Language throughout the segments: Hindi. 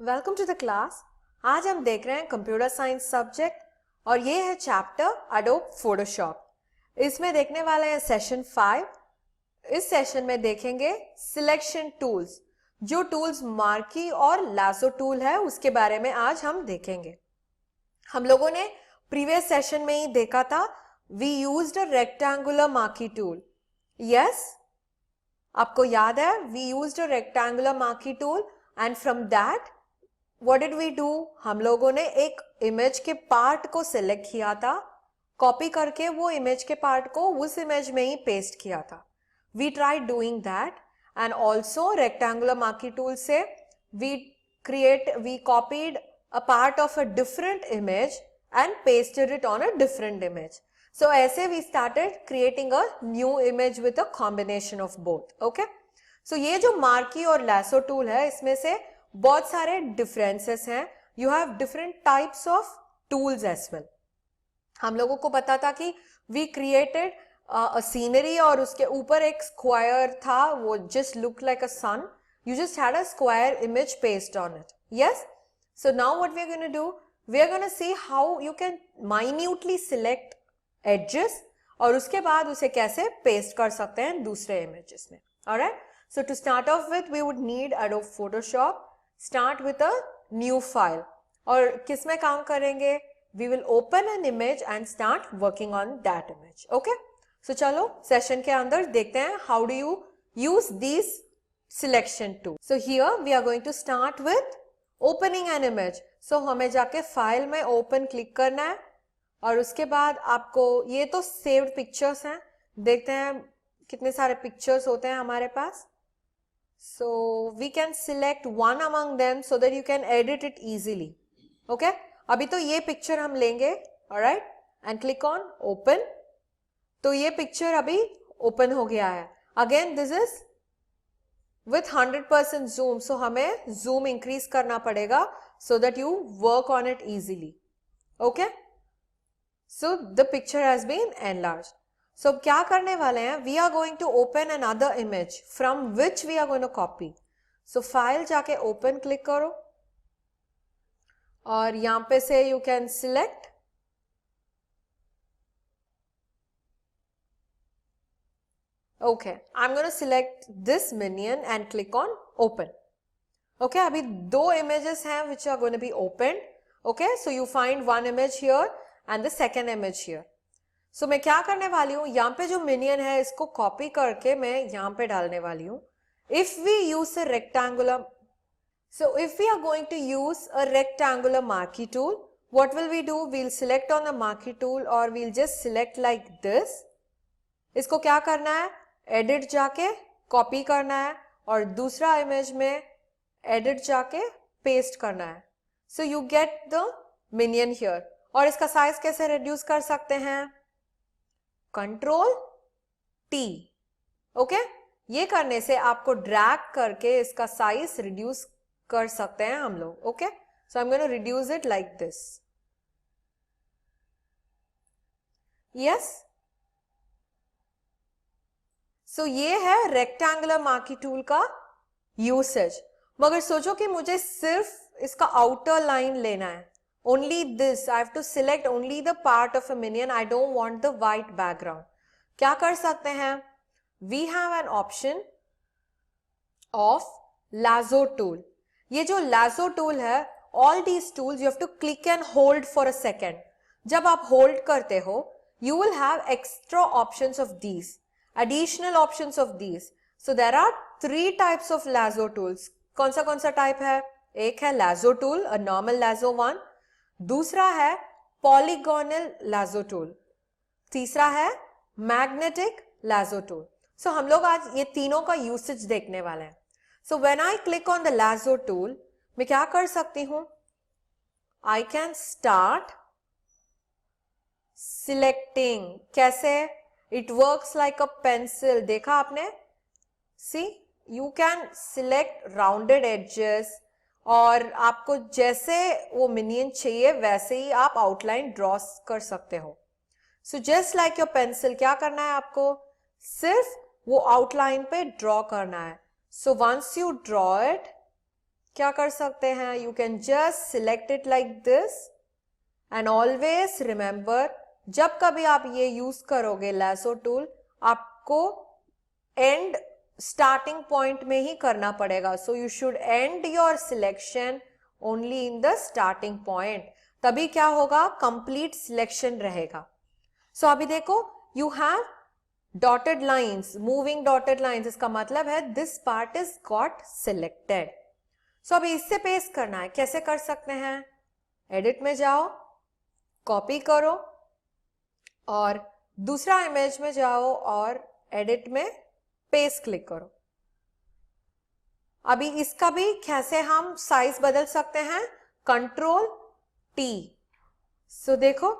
Welcome to the class. आज हम देख रहे हैं कंप्यूटर साइंस सब्जेक्ट और ये है चैप्टर एडोब फोटोशॉप। इसमें देखने वाले हैं सेशन 5। इस सेशन में देखेंगे सिलेक्शन टूल्स। जो टूल्स मार्की और लासो टूल है उसके बारे में आज हम देखेंगे। हम लोगों ने प्रीवियस सेशन में ही देखा था, we used a rectangular marquee tool. Yes, आपको याद है, we used a rectangular marquee tool and from that What did we do? हम लोगों ने एक इमेज के पार्ट को सिलेक्ट किया था, कॉपी करके वो इमेज के पार्ट को उस इमेज में ही पेस्ट किया था। We tried doing that and also rectangular marquee tool से we copied a part of a different image and pasted it on a different image. So ऐसे we started creating a new image with a combination of both. Okay? So ये जो मार्की और लैसो टूल है इसमें से बहुत सारे डिफरेंसेस हैं। You have different types of tools as well. हम लोगों को पता था कि वी क्रिएटेड अ सीनरी और उसके ऊपर एक स्क्वायर था, वो just look like a sun. You just had a square image paste on it. Yes, so now what we are gonna do, we are gonna see how you can minutely select edges और उसके बाद उसे कैसे पेस्ट कर सकते हैं दूसरे इमेजेस में। Alright, so to start off with we would need Adobe Photoshop. Start with a new file और किस में काम करेंगे, we will open an image and start working on that image. Okay, so चलो सेशन के अंदर देखते हैं how do you use these selection tools. So here we are going to start with opening an image. So हमें जाके फाइल में open क्लिक करना है और उसके बाद आपको ये तो saved pictures हैं, देखते हैं कितने सारे pictures होते हैं हमारे पास। So we can select one among them so that you can edit it easily. Okay? अभी तो ये पिक्चर हम लेंगे, alright? And click on open. तो ये पिक्चर अभी ओपन हो गया है। Again this is with 100% zoom. So हमें zoom increase करना पड़ेगा so that you work on it easily. Okay? So the picture has been enlarged. So क्या करने वाले हैं, we are going to open another image from which we are going to copy. So file जाके open click करो और यहाँ पे से you can select okay, I'm going to select this minion and click on open. Okay, अभी दो images हैं which are going to be opened. Okay, so you find one image here and the second image here. So मैं क्या करने वाली हूँ, यहाँ पे जो मिनियन है इसको कॉपी करके मैं यहाँ पे डालने वाली हूँ। If we use a rectangular, so if we are going to use a rectangular marquee tool, what will we do? We'll select on the marquee tool or we'll just select like this. इसको क्या करना है, edit जाके कॉपी करना है और दूसरा इमेज में edit जाके पेस्ट करना है। So you get the minion here. और इसका साइज कैसे रिड्यूस कर सकते हैं, कंट्रोल टी। ओके, ये करने से आपको ड्रैग करके इसका साइज रिड्यूस कर सकते हैं हम लोग। Okay, so I am going to reduce it like this. Yes, so ये है रेक्टेंगुलर मार्की टूल का यूसेज। मगर सोचो कि मुझे सिर्फ इसका आउटर लाइन लेना है, only this, I have to select only the part of a minion, I don't want the white background. क्या कर सकते हैं, we have an option of lasso tool. ये जो lasso tool है, all these tools you have to click and hold for a second. जब आप hold करते हो, you will have extra options of these, additional options of these. So there are 3 types of lasso tools. कौन सा टाइप है, एक है lasso tool, a normal lasso one. दूसरा है पॉलीगोनल लासो टूल, तीसरा है मैग्नेटिक लासो टूल। सो हम लोग आज ये तीनों का यूसेज देखने वाले हैं। So when I click on the lasso tool, मैं क्या कर सकती हूं, आई कैन स्टार्ट सिलेक्टिंग। कैसे, it works like a pencil, देखा आपने, see you can select rounded edges और आपको जैसे वो मिनियन चाहिए वैसे ही आप आउटलाइन ड्रॉ कर सकते हो। So just like your pencil, क्या करना है आपको, सिर्फ वो आउटलाइन पे ड्रॉ करना है। So once you draw it, क्या कर सकते हैं, you can just select it like this and always remember, जब कभी आप ये यूज करोगे लैसो टूल, आपको एंड स्टार्टिंग पॉइंट में ही करना पड़ेगा. So you should end your selection only in the starting point, तभी क्या होगा, कंप्लीट सिलेक्शन रहेगा. सो अभी देखो, you have dotted lines, moving dotted lines, इसका मतलब है this part is got selected. So अभी इससे पेस्ट करना है, कैसे कर सकते हैं, एडिट में जाओ, कॉपी करो और दूसरा इमेज में जाओ और एडिट में पेस्ट क्लिक करो. अभी इसका भी कैसे हम साइज बदल सकते हैं, कंट्रोल टी. सो देखो,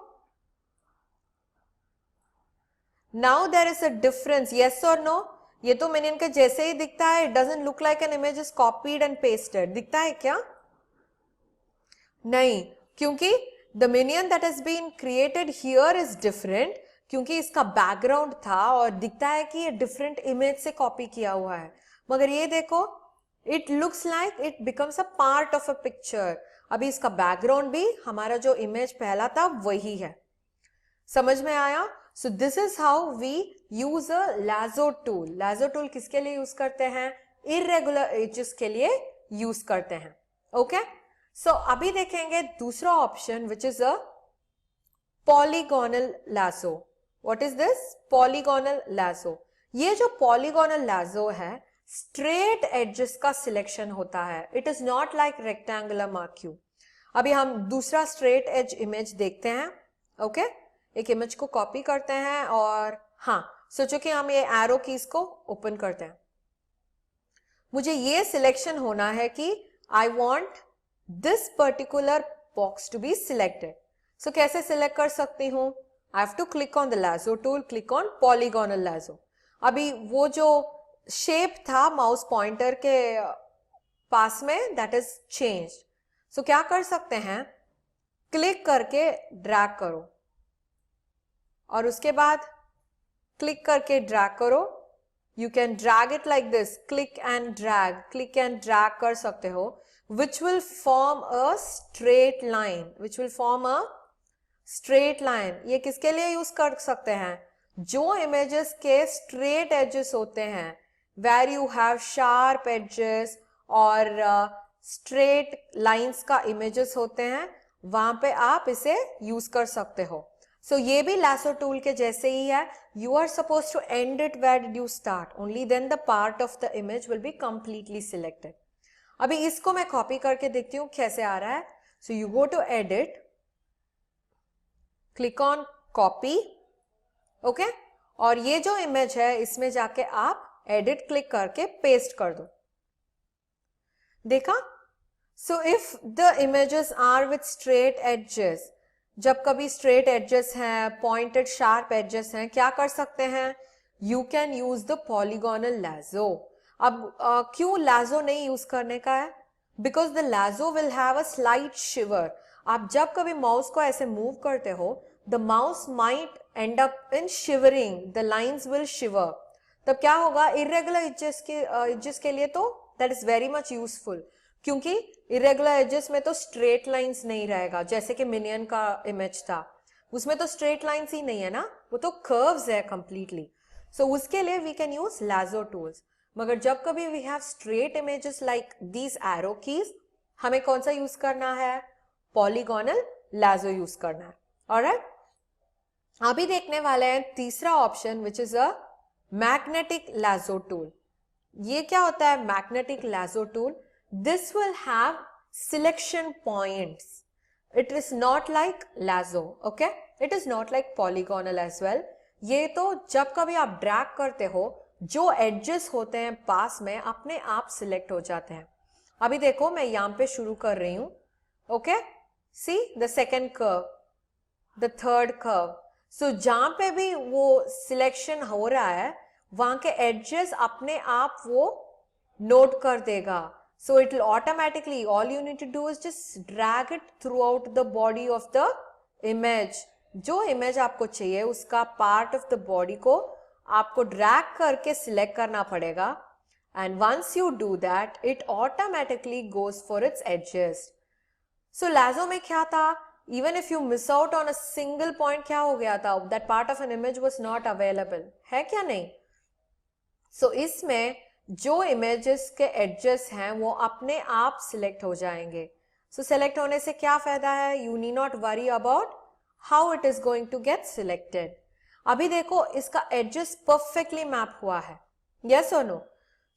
now there is a difference, yes और नो. ये तो मिनियन के जैसे ही दिखता है, it doesn't look like an image is copied and pasted. दिखता है क्या, नहीं, क्योंकि the minion that has been created here is different, क्योंकि इसका बैकग्राउंड था और दिखता है कि ये डिफरेंट इमेज से कॉपी किया हुआ है. मगर ये देखो, it looks like it becomes a part of a picture. अभी इसका बैकग्राउंड भी हमारा जो इमेज पहला था वही है. समझ में आया? So this is how we use a lasso tool. Lasso tool किसके लिए यूज करते हैं, इरेगुलर एजेस के लिए यूज करते हैं. ओके, सो अभी देखेंगे दूसरा option which is a polygonal Lajo. What is this, polygonal Lajo. ये जो पॉलीगोनल लाजो है, स्ट्रेट एजेस का सिलेक्शन होता है. It is not like rectangular marquee. अभी हम दूसरा स्ट्रेट एज इमेज देखते हैं. ओके, एक इमेज को कॉपी करते हैं और हाँ, सोचो कि हम ये एरो कीज को ओपन करते हैं. मुझे ये सिलेक्शन होना है कि I want this particular box to be selected. So कैसे सिलेक्ट कर सकती हूं, I have to click on the lasso tool, click on polygonal lasso. अभी वो जो शेप था माउस पॉइंटर के पास में, दैट इज चेंज. सो क्या कर सकते हैं, क्लिक करके ड्रैग करो और उसके बाद क्लिक करके ड्रैग करो. You can drag it like this, click and drag कर सकते हो, which will form a straight line. ये किसके लिए यूज कर सकते हैं, जो इमेजेस के स्ट्रेट एजेस होते हैं, where you have sharp edges और स्ट्रेट लाइंस का इमेजेस होते हैं, वहां पे आप इसे यूज कर सकते हो. सो ये भी लासो टूल के जैसे ही है. You are suppose to end it where did you start, only then the part of the image will be completely selected. अभी इसको मैं कॉपी करके देखती हूँ कैसे आ रहा है. So you go to edit, click on copy. Okay, और ये जो इमेज है इसमें जाके आप एडिट क्लिक करके पेस्ट कर दो. देखा? So if the images are with straight edges, जब कभी स्ट्रेट एजेस हैं, पॉइंटेड शार्प एजेस हैं, क्या कर सकते हैं, you can use the polygonal lasso. अब क्यों लाजो नहीं यूज करने का है, because the lasso will have a slight shiver. आप जब कभी माउस को ऐसे मूव करते हो, the mouse might end up in shivering, the lines will shiver. तब क्या होगा, इरेगुलर एजेस के लिए तो that is very much useful, क्योंकि इरेगुलर एजेस में तो स्ट्रेट लाइंस नहीं रहेगा. जैसे कि मिनियन का इमेज था, उसमें तो स्ट्रेट लाइंस ही नहीं है ना, वो तो कर्व्स है कंप्लीटली. सो उसके लिए we can use lasso tools. मगर जब कभी we have straight images like these arrow keys, हमें कौन सा यूज करना है, पॉलीगोनल लाजो यूज करना है. ऑलराइट, अभी देखने वाले हैं तीसरा option which is a magnetic lasso tool. ये क्या होता है magnetic lasso tool, this will have selection points. It is not like lasso. Okay, it is not like polygonal as well. ये तो जब कभी आप ड्रैग करते हो, जो एडजेस होते हैं पास में अपने आप सिलेक्ट हो जाते हैं. अभी देखो, मैं यहां पे शुरू कर रही हूं. Okay, see the second curve, the third curve. So जहां पे भी वो सिलेक्शन हो रहा है, वहां के एडजेस अपने आप वो नोट कर देगा. So it will automatically, all you need to do is just drag it throughout the body of the image. जो इमेज आपको चाहिए उसका पार्ट ऑफ द बॉडी को आपको ड्रैग करके सिलेक्ट करना पड़ेगा and once you do that it automatically goes for its edges. So lasso में क्या था, even if you miss out on a single point क्या हो गया था, that part of an image was not available, है क्या नहीं? So इसमें जो images के edges हैं वो अपने आप select हो जाएंगे. So select होने से क्या फायदा है? You need not worry about how it is going to get selected. अभी देखो इसका edges perfectly map हुआ है, yes or no?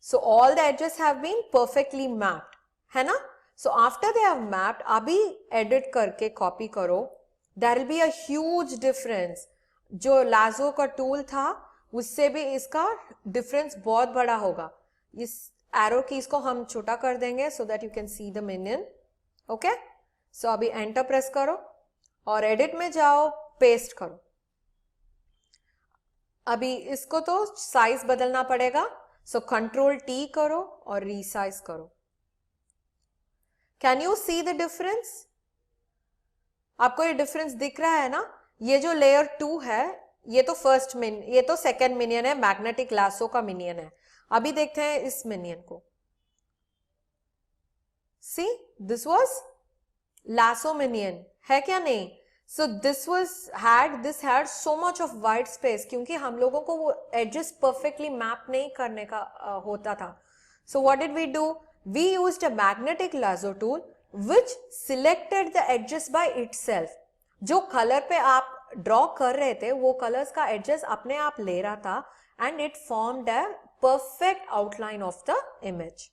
So all the edges have been perfectly mapped, है ना? So after they have mapped, अभी edit करके copy करो, there will be a huge difference. जो lasso का tool था उससे भी इसका difference बहुत बड़ा होगा. इस arrow keys को हम छोटा कर देंगे so that you can see the minion. Okay? So अभी enter press करो और edit में जाओ, paste करो. अभी इसको तो साइज बदलना पड़ेगा, सो कंट्रोल टी करो और रीसाइज करो. Can you see the difference? आपको ये डिफरेंस दिख रहा है ना? ये जो लेयर 2 है ये तो ये तो सेकेंड मिनियन है, मैग्नेटिक लासो का मिनियन है. अभी देखते हैं इस मिनियन को. See this was lasso minion, है क्या नहीं? So this had so much of white space क्योंकि हम लोगों को वो edges perfectly map नहीं करने का होता था. So what did we do? We used a magnetic lasso tool which selected the edges by itself. जो कलर पे आप ड्रॉ कर रहे थे वो कलर्स का edges अपने आप ले रहा था and it formed a perfect outline of the image.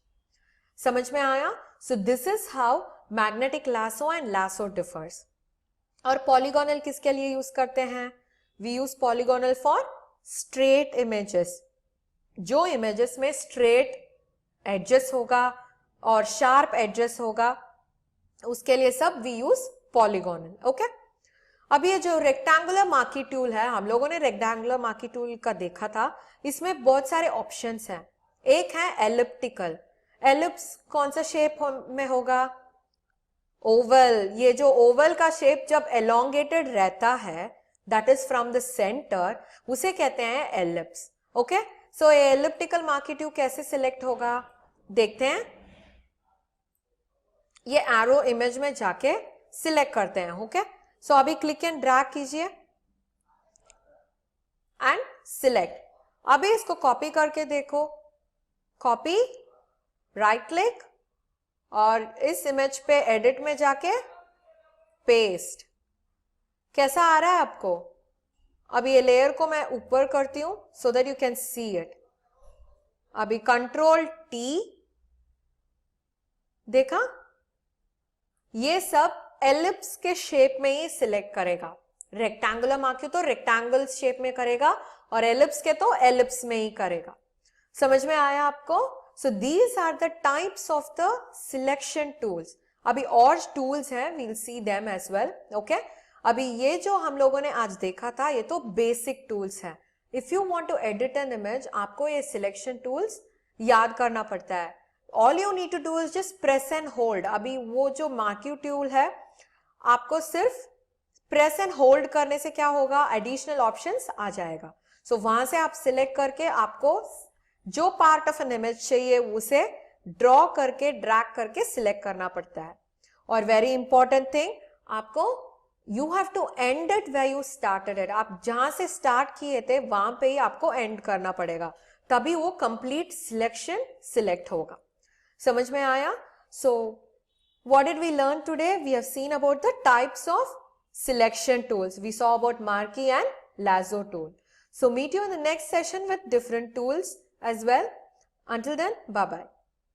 समझ में आया? So this is how magnetic lasso and lasso differs. और पॉलीगोनल किसके लिए यूज करते हैं? We use polygonal for straight images. जो इमेजेस में स्ट्रेट एडजस होगा और शार्प एडजस होगा उसके लिए सब वी यूज पॉलीगोनल. ओके, अब ये जो रेक्टेंगुलर मार्की टूल है, हम लोगों ने रेक्टेंगुलर मार्की टूल का देखा था, इसमें बहुत सारे ऑप्शंस हैं. एक है एलिप्टिकल. एलिप्स कौन सा शेप में होगा? ओवल. ये जो ओवल का शेप जब एलोंगेटेड रहता है that is from the centre, उसे कहते हैं एलिप्स. ओके, सो ये एलिप्टिकल मार्की टूल कैसे सिलेक्ट होगा देखते हैं. ये एरो इमेज में जाके सिलेक्ट करते हैं. ओके, सो अभी क्लिक एंड ड्रैग कीजिए एंड सिलेक्ट. अभी इसको कॉपी करके देखो. कॉपी, राइट क्लिक और इस इमेज पे एडिट में जाके पेस्ट. कैसा आ रहा है आपको? अब ये लेयर को मैं ऊपर करती हूं so that you can see it. अभी कंट्रोल टी, देखा? ये सब एलिप्स के शेप में ही सिलेक्ट करेगा. रेक्टेंगुलर मार्की तो रेक्टेंगल शेप में करेगा और एलिप्स के तो एलिप्स में ही करेगा. समझ में आया आपको? So these are the types of the selection tools. अभी और tools हैं, we'll see them as well. Okay? अभी ये जो हम लोगों ने आज देखा था ये तो basic tools हैं. If you want to edit an image, आपको ये selection tools याद करना पड़ता है. All you need to do is just press and hold. अभी वो जो marquee tool है आपको सिर्फ press and hold करने से क्या होगा? Additional options आ जाएगा. So वहां से आप select करके आपको जो पार्ट ऑफ एन इमेज चाहिए उसे ड्रॉ करके ड्रैग करके सिलेक्ट करना पड़ता है. और वेरी इंपॉर्टेंट थिंग, आपको you have to end it where you started it. आप जहां से स्टार्ट किए थे वहां पे ही आपको एंड करना पड़ेगा, तभी वो कंप्लीट सिलेक्शन सिलेक्ट होगा. समझ में आया? So what did we learn today? We have seen about the types of selection tools. We saw about marquee and lasso tool. So meet you in the next session with different tools as well. Until then, bye-bye.